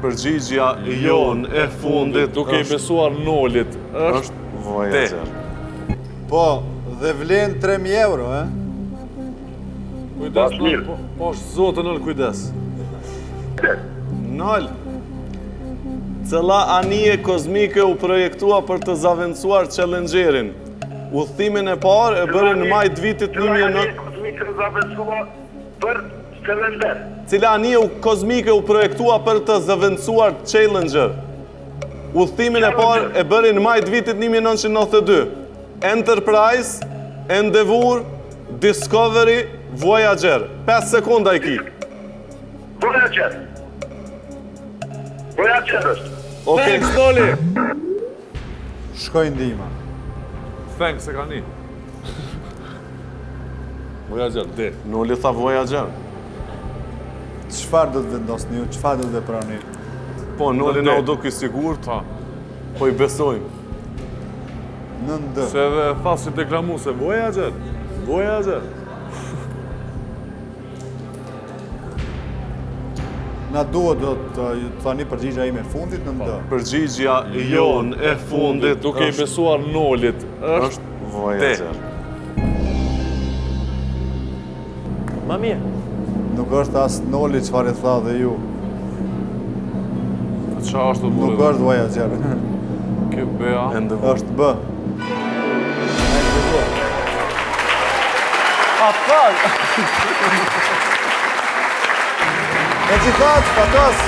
Përgjigja jon e fundit duke i besuar nolit është Voyager. Po, dhe vlen 3.000 euro, Kujdes, po është zotë nëll, kujdes. Nol. Cëlla anije kozmike u projektua për të zaventuar Challengerin? Udhëtimin e parë e bëri në maj të vitit 2009. Kozmike u zaventua për Challenger. Cila anije kozmike u projektua për të zëvendësuar Challenger? Udhëtimin e parë e bëri në maj të vitit 1992. Enterprise, Endeavour, Discovery, Voyager. 5 sekonda i ki. Voyager. Voyager është. Okej. Thanks, Noli! Shkoj ndihma. Thanks, e ka një. Voyager, de. Noli tha Voyager. Çfarë do të vendosni ju? Çfarë do të veproni? Po, Noli na u do ky sigurt, po i besojmë. Në ndë. Se edhe thasi deklamu se Voyager. Voyager. Na duhet do të thani përgjigja ime e fundit në ndë. Përgjigja jon e fundit Duke i besuar nolit është Voyager. Ma mirë. Nuk është as Noli çfarë tha dhe ju. Qa është të Nuk burë? është Voyager. Ke bea. Endeavour. Është B. A fal. E që thatë, patos.